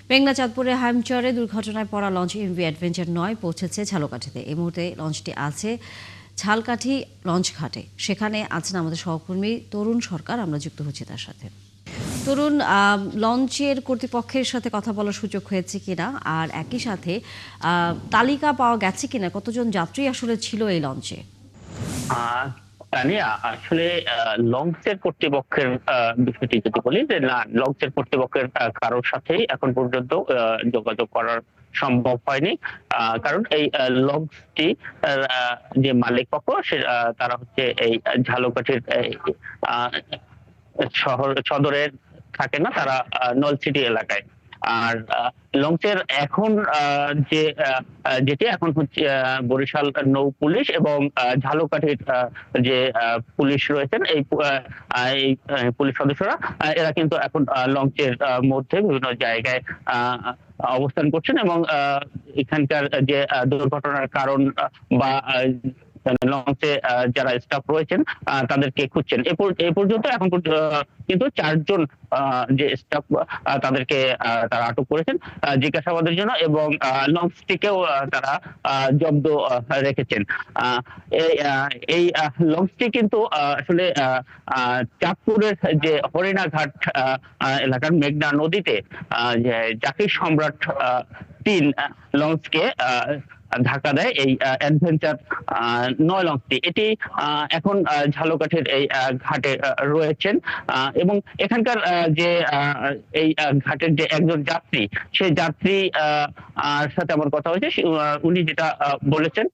মেঘনা চাঁদপুরের হাইমচরে দুর্ঘটনায় পড়া লঞ্চ এমভি অ্যাডভেঞ্চার ৯ পৌঁছেছে ঝালকাঠিতে। এই মুহূর্তে লঞ্চটি আছে ঝালকাঠি লঞ্চ ঘাটে। সেখানে আছেন আমাদের সহকর্মী তরুণ সরকার। আমরা যুক্ত হচ্ছি তার সাথে। তরুণ, লঞ্চের কর্তৃপক্ষের সাথে কথা বলার সুযোগ হয়েছে কিনা, আর একই সাথে তালিকা পাওয়া গেছে কিনা কতজন যাত্রী আসলে ছিল এই লঞ্চে? তানিয়া, আসলে লঞ্চের কর্তৃপক্ষের বিষয়টি যদি বলি, যে না, লঞ্চের কর্তৃপক্ষের কারোর সাথেই এখন পর্যন্ত যোগাযোগ করার সম্ভব হয়নি। কারণ এই লঞ্চটি যে মালিক পক্ষ তারা হচ্ছে এই ঝালকাঠির আহ, শহর সদরের থাকে না, তারা নলছিটি এলাকায়। আর লঞ্চের এখন যে যেটি এখন হচ্ছে বরিশাল নৌ পুলিশ এবং ঝালকাঠির যে পুলিশ রয়েছেন, এই পুলিশ সদস্যরা এরা কিন্তু এখন লঞ্চের মধ্যে বিভিন্ন জায়গায় অবস্থান করছেন এবং এখানকার যে দুর্ঘটনার কারণ বা লঞ্চে যারা স্টাফ রয়েছেন তাদেরকে খুঁজছেন। এ পর্যন্ত এখন কিন্তু ৪ জন যে স্টাফ তাদেরকে তারা আটক করেছেন জিজ্ঞাসাবাদের জন্য, এবং লঞ্চটিকেও তারা জব্দ রেখেছেন। এই লঞ্চটি কিন্তু আসলে চাঁদপুরের যে হরিণাঘাট এলাকার মেঘনা নদীতে যে জাকির সম্রাট ৩ লঞ্চকে ধাক্কা দেয় এই অ্যাডভেঞ্চার ৯ লঞ্চটি। এটি এখন ঝালকাঠির এই ঘাটে রয়েছেন, এবং এখানকার যে এই ঘাটের যে একজন যাত্রী, সেই যাত্রী সাথে আমার কথা হয়েছে। উনি যেটা বলেছেন,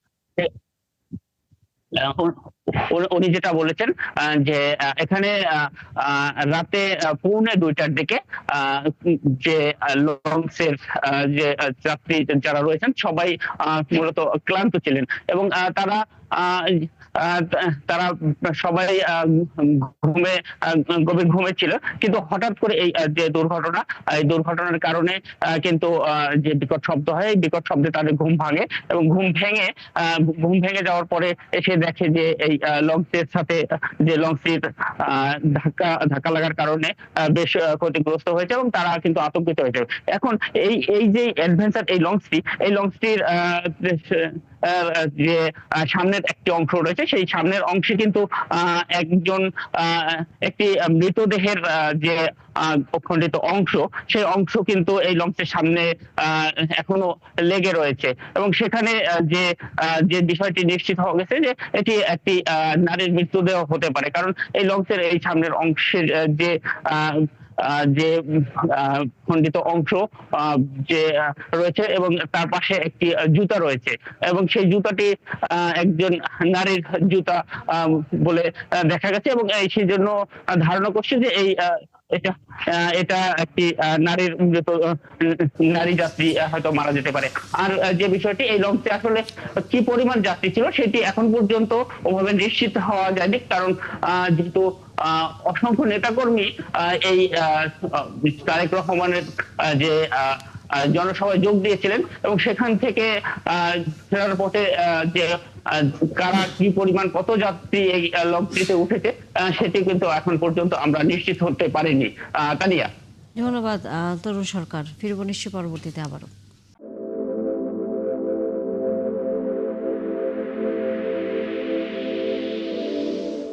উনি যেটা বলেছেন যে এখানে রাতে পৌনে ২টার দিকে যে লঞ্চের যে যাত্রী যারা রয়েছেন সবাই মূলত ক্লান্ত ছিলেন, এবং তারা তারা সবাই ঘুমে গভীর ঘুমে ছিল। কিন্তু হঠাৎ করে এই যে দুর্ঘটনা, এই দুর্ঘটনার কারণে কিন্তু যে বিকট শব্দ হয়, এই বিকট শব্দে তাদের ঘুম ভাঙে, এবং ঘুম ভেঙে যাওয়ার পরে এসে দেখে যে এই লঞ্চের সাথে যে লঞ্চটির ধাক্কা লাগার কারণে বেশ ক্ষতিগ্রস্ত হয়েছে, এবং তারা কিন্তু আতঙ্কিত হয়েছে। এখন এই যে অ্যাডভেঞ্চার এই লঞ্চটির যে সামনের একটি অংশ রয়েছে, সেই সামনের অংশে কিন্তু একটি মৃতদেহের যে খণ্ডিত অংশ, সেই অংশ কিন্তু এই লঞ্চের সামনে এখনো লেগে রয়েছে, এবং সেখানে যে বিষয়টি নিশ্চিত হওয়া গেছে যে এটি একটি নারীর মৃতদেহ হতে পারে। কারণ এই লঞ্চের এই সামনের অংশের যে যে খণ্ডিত অংশ যে রয়েছে, এবং তার পাশে একটি জুতা রয়েছে, এবং সেই জুতাটি একজন নারীর জুতা বলে দেখা গেছে, এবং সেই জন্য ধারণা করছে যে এটা এটা একটি নারী যাত্রী হয়তো মারা যেতে পারে। আর যে বিষয়টি, এই লঞ্চে আসলে কি পরিমাণ যাত্রী ছিল সেটি এখন পর্যন্ত ওভাবে নিশ্চিত হওয়া যায়নি, কারণ যেহেতু অসংখ্য নেতাকর্মী এই তারেক রহমানের যে জনসভায় যোগ দিয়েছিলেন, এবং সেখান থেকে ফেরার পথে যে কারা কি পরিমাণ কত যাত্রী এই লঞ্চটিতে উঠেছে সেটি কিন্তু এখন পর্যন্ত আমরা নিশ্চিত হতে পারিনি। তানিয়া, ধন্যবাদ তরুণ সরকার। ফিরব নিশ্চয় পরবর্তীতে আবারও।